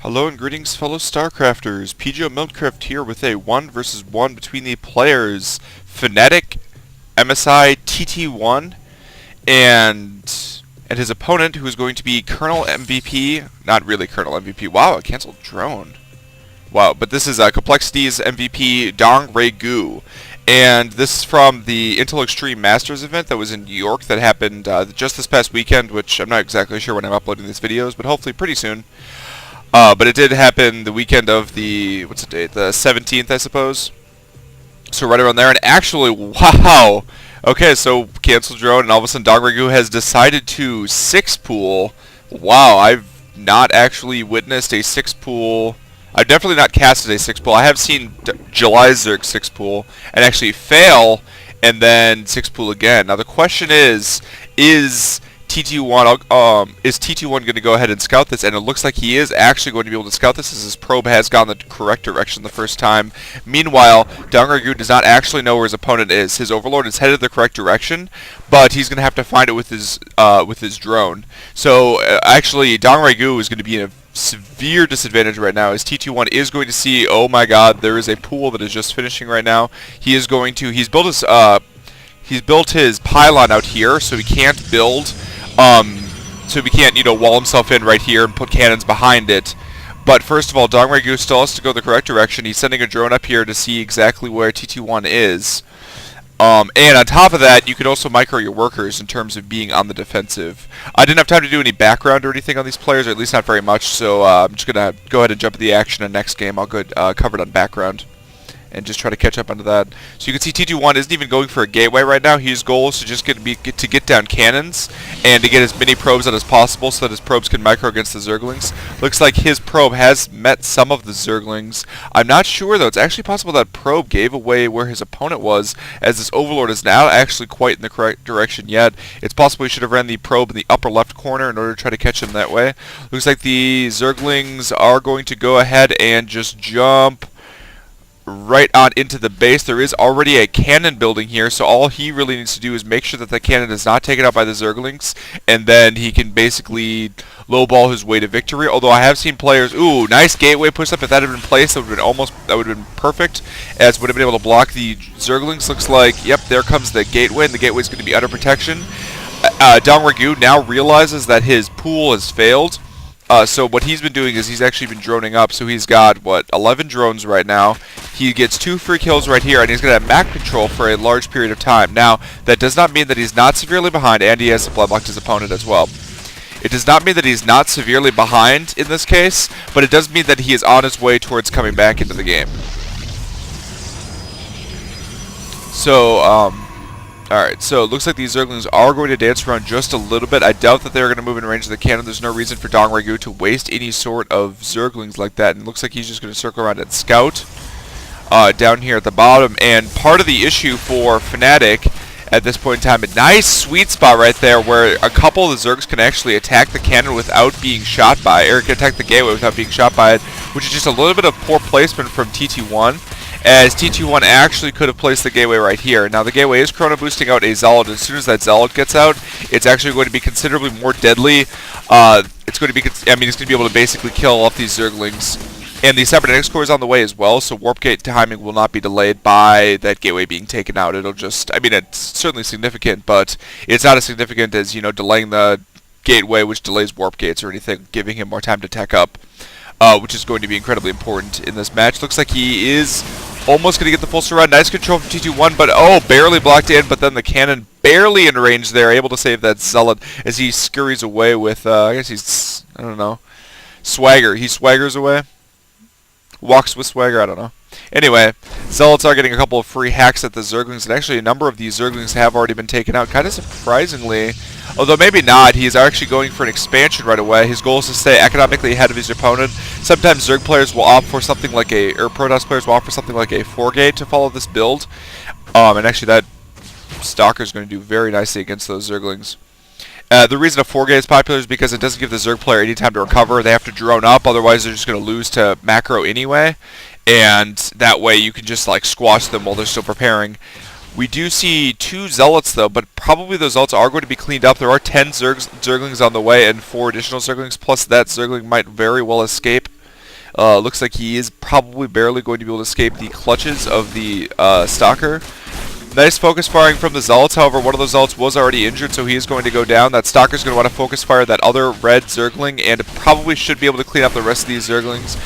Hello and greetings, fellow StarCrafters. PGO Milkcraft here with a 1 versus 1 between the players Fnatic, MSI, TT1, and his opponent, who is going to be Colonel MVP. Not really Colonel MVP. Wow, a canceled drone. Wow, but this is Complexity's MVP, DongRaeGu. And this is from the Intel Extreme Masters event that was in New York that happened just this past weekend, which I'm not exactly sure when I'm uploading these videos, but hopefully pretty soon. But it did happen the weekend of the, what's the date? The 17th, I suppose. So right around there, and actually, wow! Okay, so canceled drone, and all of a sudden DongRaeGu has decided to 6-pool. Wow, I've not actually witnessed a 6-pool. I've definitely not casted a 6-pool. I have seen July's Zerg 6-pool and actually fail, and then 6-pool again. Now the question is TT1 going to go ahead and scout this? And it looks like he is actually going to be able to scout this, as his probe has gone the correct direction the first time. Meanwhile, DongRaeGu does not actually know where his opponent is. His overlord is headed the correct direction, but he's going to have to find it with his drone. So actually, DongRaeGu is going to be in a severe disadvantage right now, as TT1 is going to see, oh my god, there is a pool that is just finishing right now. He's built his pylon out here, so he can't build. So he can't, wall himself in right here and put cannons behind it. But first of all, DongRaeGu still has to go the correct direction. He's sending a drone up here to see exactly where TT1 is. And on top of that, you can also micro your workers in terms of being on the defensive. I didn't have time to do any background or anything on these players, or at least not very much, so I'm just going to go ahead and jump to the action, and next game I'll go cover it on background and just try to catch up onto that. So you can see TT1 isn't even going for a gateway right now. His goal is to just get down cannons and to get as many probes out as possible so that his probes can micro against the Zerglings. Looks like his probe has met some of the Zerglings. I'm not sure though. It's actually possible that probe gave away where his opponent was, as this overlord is now actually quite in the correct direction yet. It's possible he should have ran the probe in the upper left corner in order to try to catch him that way. Looks like the Zerglings are going to go ahead and just jump right on into the base. There is already a cannon building here, so all he really needs to do is make sure that the cannon is not taken out by the Zerglings, and then he can basically lowball his way to victory. Although I have seen players, ooh, nice gateway push up. If that had been placed, that would have been perfect, as would have been able to block the Zerglings. Looks like, yep, there comes the gateway, and the gateway is going to be under protection. DongRaeGu now realizes that his pool has failed. So what he's been doing is he's actually been droning up. So he's got, 11 drones right now. He gets 2 free kills right here, and he's going to have map control for a large period of time. Now, that does not mean that he's not severely behind, and he has supply blocked his opponent as well. It does not mean that he's not severely behind in this case, but it does mean that he is on his way towards coming back into the game. So, alright, so it looks like these Zerglings are going to dance around just a little bit. I doubt that they're going to move in range of the cannon. There's no reason for DongRaeGu to waste any sort of Zerglings like that. And it looks like he's just going to circle around and scout down here at the bottom. And part of the issue for Fnatic at this point in time, a nice sweet spot right there where a couple of the Zergs can actually attack the cannon without being shot by it, or can attack the gateway without being shot by it, which is just a little bit of poor placement from TT1. As TT1 actually could have placed the gateway right here. Now the gateway is chrono boosting out a Zealot. As soon as that Zealot gets out, it's actually going to be considerably more deadly. It's going to be, it's going to be able to basically kill off these Zerglings. And the Cybernetics core is on the way as well, so warp gate timing will not be delayed by that gateway being taken out. It'll just, it's certainly significant, but it's not as significant as, delaying the gateway, which delays warp gates or anything, giving him more time to tech up. Which is going to be incredibly important in this match. Looks like he is almost going to get the full surround. Nice control from TT1, but barely blocked in, but then the cannon barely in range there, able to save that Zealot as he scurries away with, I guess he's, I don't know, swagger. He swaggers away. Walks with swagger, I don't know. Anyway, Zealots are getting a couple of free hacks at the Zerglings, and actually a number of these Zerglings have already been taken out, kind of surprisingly. Although maybe not, he's actually going for an expansion right away. His goal is to stay economically ahead of his opponent. Sometimes Zerg players will opt for something like or Protoss players will opt for something like a 4-gate to follow this build. And actually that Stalker is going to do very nicely against those Zerglings. The reason a 4-gate is popular is because it doesn't give the Zerg player any time to recover. They have to drone up, otherwise they're just going to lose to macro anyway. And that way you can just squash them while they're still preparing. We do see 2 Zealots though, but probably those Zealots are going to be cleaned up. There are 10 Zerglings on the way and 4 additional Zerglings, plus that Zergling might very well escape. Looks like he is probably barely going to be able to escape the clutches of the Stalker. Nice focus firing from the Zealots. However, one of those Zealots was already injured, so he is going to go down. That Stalker's going to want to focus fire that other red Zergling, and probably should be able to clean up the rest of these Zerglings.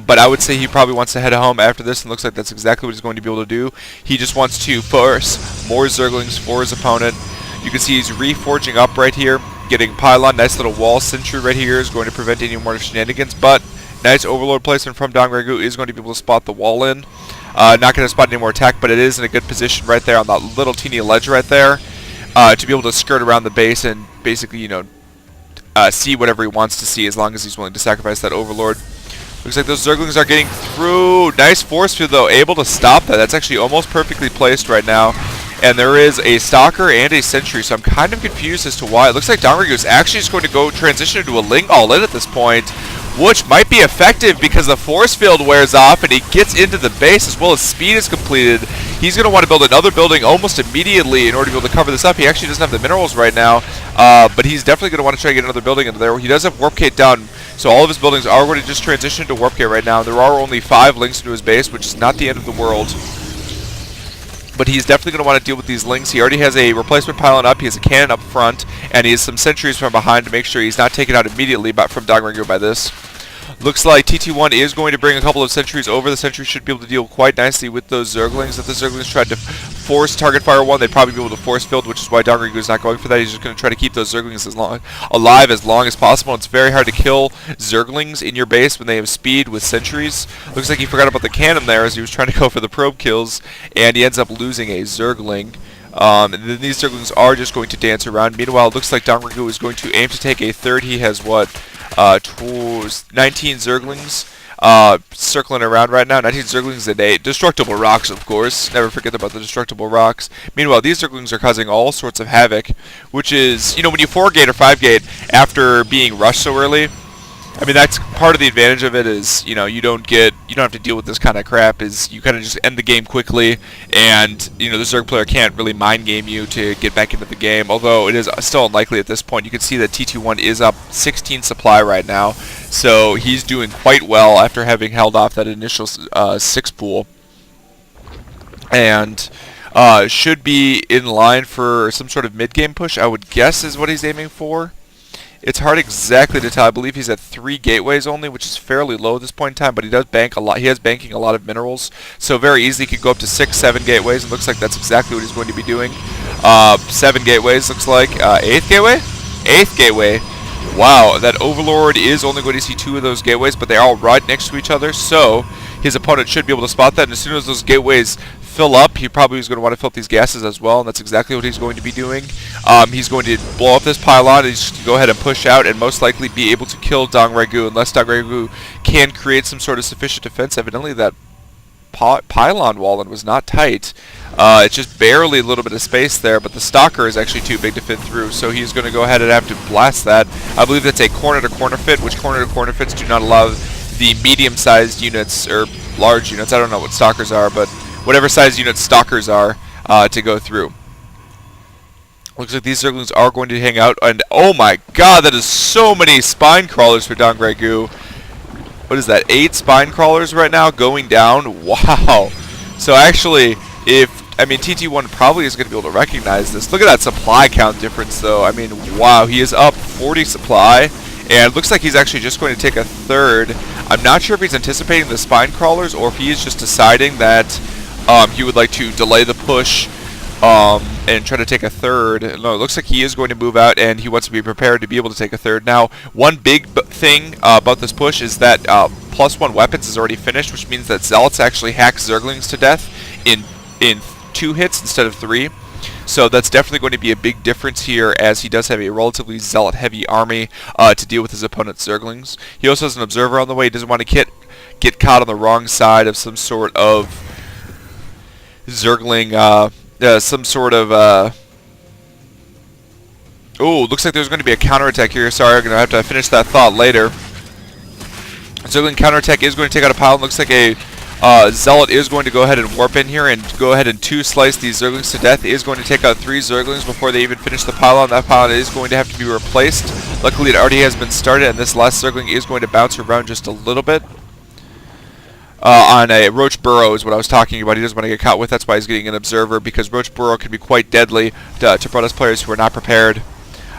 But I would say he probably wants to head home after this, and looks like that's exactly what he's going to be able to do. He just wants to force more Zerglings for his opponent. You can see he's reforging up right here, getting Pylon. Nice little wall sentry right here is going to prevent any more shenanigans, but nice Overlord placement from DongRaeGu is going to be able to spot the wall in. Not going to spot any more attack, but it is in a good position right there on that little teeny ledge right there to be able to skirt around the base and basically, see whatever he wants to see as long as he's willing to sacrifice that Overlord. Looks like those Zerglings are getting through. Nice force field, though, able to stop that. That's actually almost perfectly placed right now. And there is a Stalker and a Sentry, so I'm kind of confused as to why. It looks like DongRaeGu is actually just going to go transition into a Ling all-in at this point, which might be effective because the force field wears off and he gets into the base as well as speed is completed. He's going to want to build another building almost immediately in order to be able to cover this up. He actually doesn't have the minerals right now, but he's definitely going to want to try to get another building into there. He does have Warp Gate down, so all of his buildings are going to just transition to Warp Gate right now. There are only 5 links into his base, which is not the end of the world. But he's definitely going to want to deal with these links. He already has a replacement pylon up, he has a cannon up front, and he has some sentries from behind to make sure he's not taken out immediately from DongRaeGu by this. Looks like TT1 is going to bring a couple of sentries over. The sentries should be able to deal quite nicely with those Zerglings. If the Zerglings tried to force target fire one, they'd probably be able to force field, which is why DongRaeGu is not going for that. He's just going to try to keep those Zerglings alive as long as possible. It's very hard to kill Zerglings in your base when they have speed with sentries. Looks like he forgot about the cannon there as he was trying to go for the probe kills, and he ends up losing a Zergling. And then these Zerglings are just going to dance around. Meanwhile, it looks like DongRaeGu is going to aim to take a third. He has what? 19 Zerglings circling around right now. 19 Zerglings and 8 destructible rocks, of course. Never forget about the destructible rocks. Meanwhile, these Zerglings are causing all sorts of havoc, which is, when you 4-gate or 5-gate after being rushed so early, I mean, that's part of the advantage of it is, you don't have to deal with this kind of crap, is you kind of just end the game quickly, and, the Zerg player can't really mind game you to get back into the game, although it is still unlikely at this point. You can see that TT1 is up 16 supply right now, so he's doing quite well after having held off that initial 6 pool, and should be in line for some sort of mid-game push, I would guess is what he's aiming for. It's hard exactly to tell. I believe he's at 3 gateways only, which is fairly low at this point in time, but he does bank a lot. He has banking a lot of minerals, so very easily he could go up to 6, 7 gateways. It looks like that's exactly what he's going to be doing. 7 gateways, looks like. 8th gateway? 8th gateway. Wow, that Overlord is only going to see 2 of those gateways, but they're all right next to each other, so his opponent should be able to spot that, and as soon as those gateways fill up, he probably is going to want to fill up these gases as well, and that's exactly what he's going to be doing. He's going to blow up this pylon, and he's going to go ahead and push out and most likely be able to kill DongRaeGu unless DongRaeGu can create some sort of sufficient defense. Evidently that pylon wall was not tight. It's just barely a little bit of space there, but the Stalker is actually too big to fit through, so he's going to go ahead and have to blast that. I believe that's a corner-to-corner fit, which corner-to-corner fits do not allow the medium-sized units, or large units, I don't know what Stalkers are, but whatever size unit Stalkers are, to go through. Looks like these Zerglings are going to hang out, and oh my god, that is so many spine crawlers for DongRaeGu. What is that, 8 spine crawlers right now going down? Wow. So actually, TT1 probably is going to be able to recognize this. Look at that supply count difference, though. I mean, wow, he is up 40 supply, and it looks like he's actually just going to take a third. I'm not sure if he's anticipating the spine crawlers or if he is just deciding that he would like to delay the push and try to take a third. No, it looks like he is going to move out, and he wants to be prepared to be able to take a third. Now, one big thing about this push is that +1 weapons is already finished, which means that Zealots actually hack Zerglings to death in 2 hits instead of 3. So that's definitely going to be a big difference here, as he does have a relatively Zealot-heavy army to deal with his opponent's Zerglings. He also has an Observer on the way. He doesn't want to get caught on the wrong side of some sort of Zergling, oh, looks like there's going to be a counterattack here. Sorry, I'm going to have to finish that thought later. Zergling counterattack is going to take out a pylon. Looks like a Zealot is going to go ahead and warp in here and go ahead and 2-slice these Zerglings to death. He is going to take out 3 Zerglings before they even finish the pylon. That pylon is going to have to be replaced. Luckily, it already has been started, and this last Zergling is going to bounce around just a little bit. on a Roach Burrow is what I was talking about. He doesn't want to get caught with. That's why he's getting an Observer, because Roach Burrow can be quite deadly to Protoss players who are not prepared.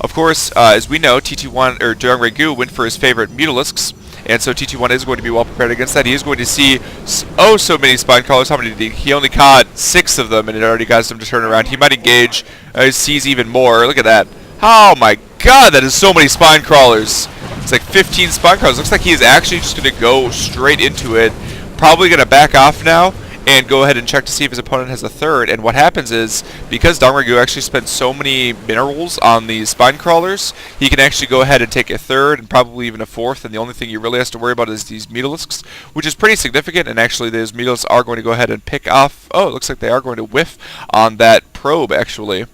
Of course, as we know, TT1 or DongRaeGu went for his favorite Mutalisks, and so TT1 is going to be well prepared against that. He is going to see so many Spine Crawlers. How many did he only caught 6 of them, and it already got him to turn around. He might engage. Sees even more. Look at that. Oh my god, that is so many Spine Crawlers. It's like 15 Spine Crawlers. Looks like he is actually just going to go straight into it. Probably going to back off now and go ahead and check to see if his opponent has a third. And what happens is, because DongRaeGu actually spent so many minerals on these Spine Crawlers, he can actually go ahead and take a third and probably even a fourth. And the only thing he really has to worry about is these Mutalisks, which is pretty significant. And actually, those Mutalisks are going to go ahead and pick off. Oh, it looks like they are going to whiff on that probe, actually.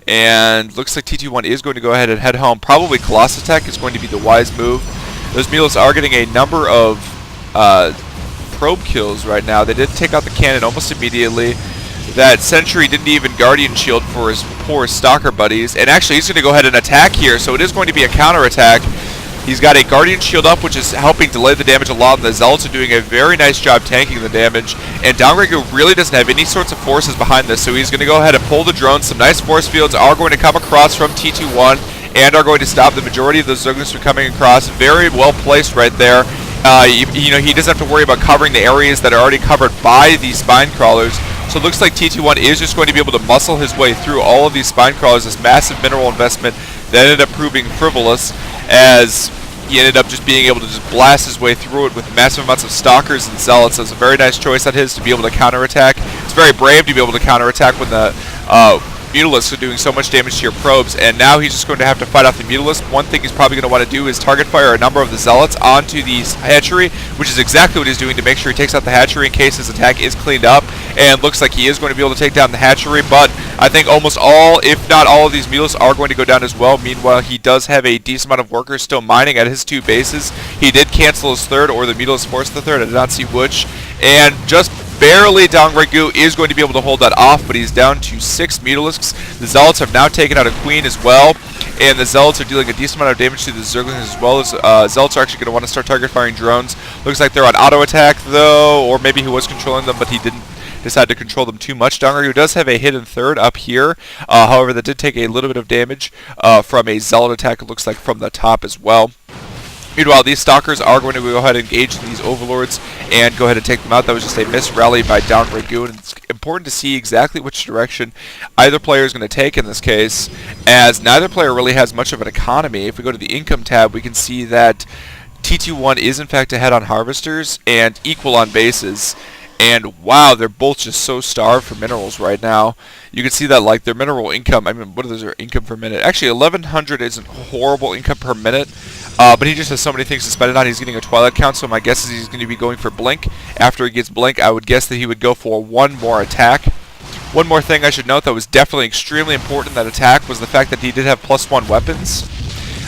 And looks like TT1 is going to go ahead and head home. Probably Colossus Attack is going to be the wise move. Those Mutalisks are getting a number of probe kills right now. They did take out the cannon almost immediately. That Sentry didn't even Guardian Shield for his poor Stalker buddies. And actually, he's going to go ahead and attack here, so it is going to be a counterattack. He's got a Guardian Shield up, which is helping delay the damage a lot, and the Zealots are doing a very nice job tanking the damage. And DongRaeGu really doesn't have any sorts of forces behind this, so he's going to go ahead and pull the drones. Some nice force fields are going to come across from T21 and are going to stop the majority of those Zerglings from coming across. Very well placed right there. You know, he doesn't have to worry about covering the areas that are already covered by these Spine Crawlers. So it looks like TT1 is just going to be able to muscle his way through all of these Spine Crawlers, this massive mineral investment that ended up proving frivolous, as he ended up just being able to just blast his way through it with massive amounts of Stalkers and Zealots. So it's a very nice choice on his to be able to counterattack. It's very brave to be able to counterattack when the Mutalisks are doing so much damage to your probes, and now he's just going to have to fight off the Mutalisks. One thing he's probably going to want to do is target fire a number of the Zealots onto the hatchery, which is exactly what he's doing to make sure he takes out the hatchery in case his attack is cleaned up. And looks like he is going to be able to take down the hatchery, but I think almost all, if not all, of these Mutalisks are going to go down as well. Meanwhile, he does have a decent amount of workers still mining at his 2 bases. He did cancel his third, or the Mutalisks forced the third. I did not see which. And just barely, DongRaeGu is going to be able to hold that off, but he's down to 6 Mutalisks. The Zealots have now taken out a Queen as well, and the Zealots are dealing a decent amount of damage to the Zerglings as well. As Zealots are actually going to want to start target firing drones. Looks like they're on auto attack though, or maybe he was controlling them, but he didn't decide to control them too much. DongRaeGu does have a hidden third up here, however that did take a little bit of damage from a Zealot attack, it looks like, from the top as well. Meanwhile, these Stalkers are going to go ahead and engage these Overlords and go ahead and take them out. That was just a missed rally by DongRaeGu, and it's important to see exactly which direction either player is going to take in this case, as neither player really has much of an economy. If we go to the Income tab, we can see that TT1 is in fact ahead on Harvesters and equal on bases. And wow, they're both just so starved for minerals right now. You can see that, like, their mineral income, I mean, what is their income per minute? Actually, 1,100 isn't horrible income per minute, but he just has so many things to spend it on. He's getting a Twilight Count, so my guess is he's going to be going for Blink. After he gets Blink, I would guess that he would go for one more attack. One more thing I should note that was definitely extremely important in that attack was the fact that he did have +1 weapons.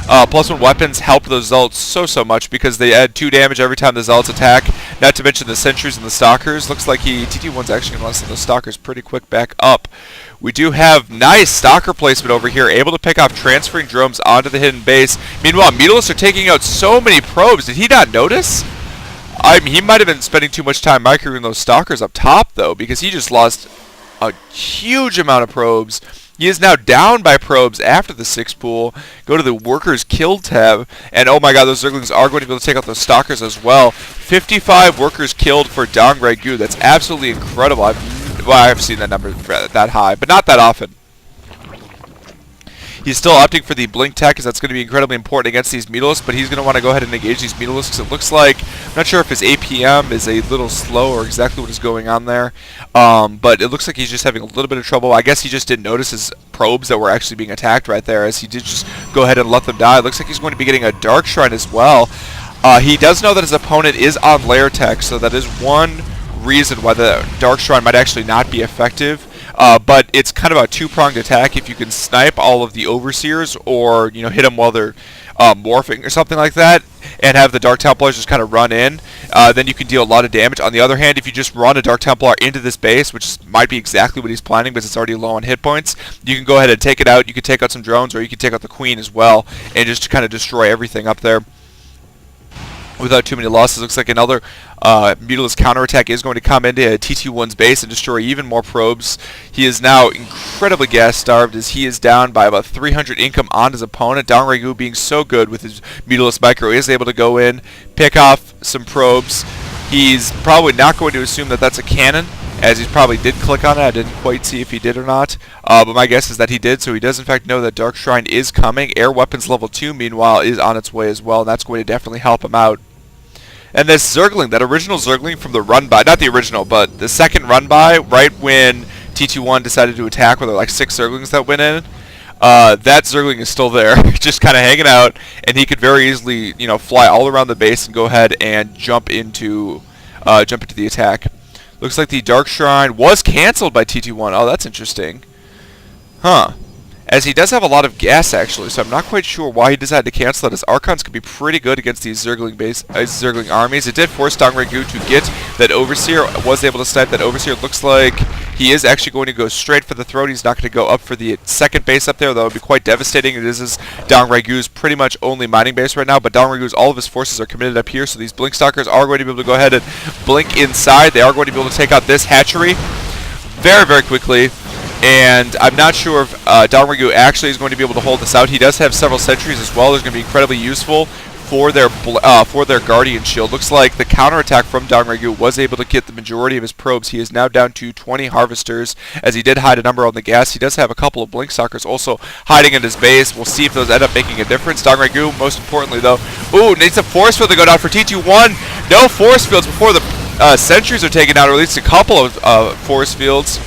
+1 weapons help those Zealots so much because they add 2 damage every time the Zealots attack, not to mention the Sentries and the Stalkers. Looks like TT1's actually going to send those Stalkers pretty quick back up. We do have nice Stalker placement over here, able to pick off transferring drones onto the hidden base. Meanwhile, Mutalisks are taking out so many probes. Did he not notice? I mean, he might have been spending too much time microing those Stalkers up top, though, because he just lost a huge amount of probes. He is now down by probes after the 6 pool. Go to the Workers Killed tab, and oh my god, those Zerglings are going to be able to take out those Stalkers as well. 55 Workers Killed for DongRaeGu. That's absolutely incredible. I've seen that number that high, but not that often. He's still opting for the Blink tech, because that's going to be incredibly important against these Mutalisks, but he's going to want to go ahead and engage these Mutalisks. It looks like, I'm not sure if his APM is a little slow or exactly what is going on there, but it looks like he's just having a little bit of trouble. I guess he just didn't notice his probes that were actually being attacked right there, as he did just go ahead and let them die. It looks like he's going to be getting a Dark Shrine as well. He does know that his opponent is on Lair Tech, so that is one reason why the Dark Shrine might actually not be effective. But it's kind of a 2-pronged attack. If you can snipe all of the Overseers, or hit them while they're morphing or something like that, and have the Dark Templars just kind of run in, then you can deal a lot of damage. On the other hand, if you just run a Dark Templar into this base, which might be exactly what he's planning, but it's already low on hit points, you can go ahead and take it out. You can take out some drones, or you can take out the Queen as well, and just kind of destroy everything up there. without too many losses. Looks like another Mutalisk counterattack is going to come into TT1's base and destroy even more probes. He is now incredibly gas-starved as he is down by about 300 income on his opponent. DongRaeGu, being so good with his Mutalisk Micro, is able to go in, pick off some probes. He's probably not going to assume that that's a cannon, as he probably did click on it. I didn't quite see if he did or not, but my guess is that he did, so he does in fact know that Dark Shrine is coming. Air Weapons level 2, meanwhile, is on its way as well, and that's going to definitely help him out. And this Zergling, that original Zergling from the run-by, not the original, but the second run-by, right when TT1 decided to attack, where there were like 6 Zerglings that went in, that Zergling is still there, just kind of hanging out, and he could very easily, you know, fly all around the base and go ahead and jump into the attack. Looks like the Dark Shrine was cancelled by TT1. Oh, that's interesting. Huh. As he does have a lot of gas, actually, so I'm not quite sure why he decided to cancel it, as Archons could be pretty good against these Zergling armies. It did force DongRaeGu to get that Overseer, was able to snipe that Overseer. Looks like he is actually going to go straight for the throne. He's not going to go up for the second base up there. That would be quite devastating. This is DongRaeGu's pretty much only mining base right now, but DongRaeGu's, all of his forces are committed up here, so these Blink Stalkers are going to be able to go ahead and blink inside. They are going to be able to take out this hatchery very, very quickly. And I'm not sure if DongRaeGu actually is going to be able to hold this out. He does have several sentries as well. There's going to be incredibly useful for their Guardian Shield. Looks like the counterattack from DongRaeGu was able to get the majority of his probes. He is now down to 20 Harvesters, as he did hide a number on the gas. He does have a couple of Blink Stalkers also hiding in his base. We'll see if those end up making a difference. DongRaeGu, most importantly though, ooh, needs a force field to go down for TT1. No force fields before the sentries are taken out, or at least a couple of force fields.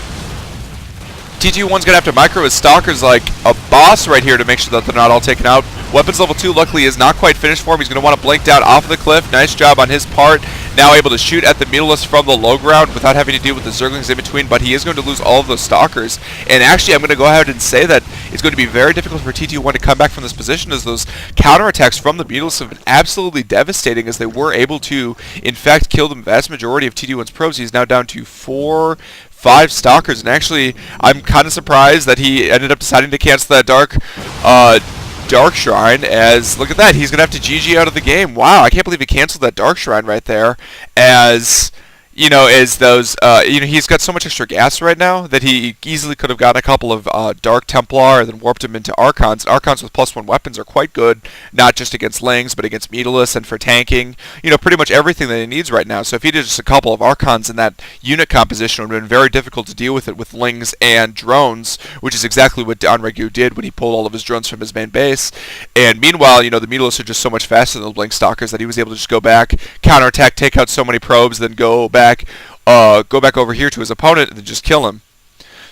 TT1's going to have to micro his Stalkers like a boss right here to make sure that they're not all taken out. Weapons level 2, luckily, is not quite finished for him. He's going to want to blink down off of the cliff. Nice job on his part. Now able to shoot at the Mutalisk from the low ground without having to deal with the Zerglings in between, but he is going to lose all of those Stalkers. And actually, I'm going to go ahead and say that it's going to be very difficult for TT1 to come back from this position, as those counterattacks from the Mutalisk have been absolutely devastating, as they were able to, in fact, kill the vast majority of TT1's probes. He's now down to 5 Stalkers, and actually, I'm kind of surprised that he ended up deciding to cancel that Dark Shrine, as, look at that, he's going to have to GG out of the game. Wow, I can't believe he canceled that Dark Shrine right there, as, you know, as those, you know, he's got so much extra gas right now that he easily could have gotten a couple of Dark Templar and then warped him into Archons. Archons with +1 weapons are quite good, not just against Lings, but against Mutalisk and for tanking. You know, pretty much everything that he needs right now. So if he did just a couple of Archons in that unit composition, it would have been very difficult to deal with it with Lings and drones, which is exactly what DongRaeGu did when he pulled all of his drones from his main base. And meanwhile, you know, the Mutalisk are just so much faster than the Blink Stalkers that he was able to just go back, counterattack, take out so many probes, then go back over here to his opponent and then just kill him.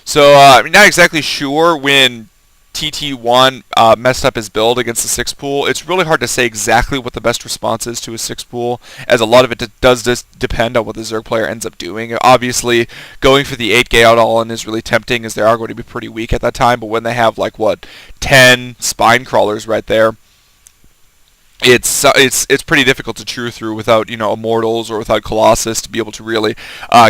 So I'm not exactly sure when TT1 messed up his build against the 6 pool. It's really hard to say exactly what the best response is to a 6 pool, as a lot of it does depend on what the Zerg player ends up doing. Obviously, going for the 8 Gale all-in is really tempting, as they are going to be pretty weak at that time, but when they have, like, what, 10 Spine Crawlers right there, it's pretty difficult to chew through without, you know, Immortals or without Colossus to be able to really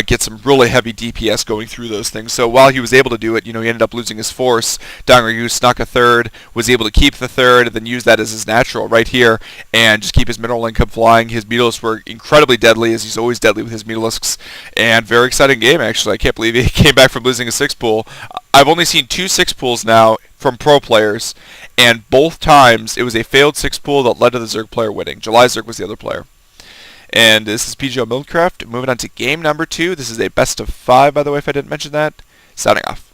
get some really heavy DPS going through those things. So while he was able to do it, you know, he ended up losing his force. DongRaeGu snuck a third, was able to keep the third, and then use that as his natural right here, and just keep his mineral income flying. His Mutalisks were incredibly deadly, as he's always deadly with his Mutalisks, and very exciting game, actually. I can't believe he came back from losing a 6 pool. I've only seen 2 6 pools now from pro players, and both times it was a failed 6 pool that led to the Zerg player winning. July Zerg was the other player. And this is PGO Milcraft. Moving on to game number 2. This is a best of 5, by the way, if I didn't mention that. Signing off.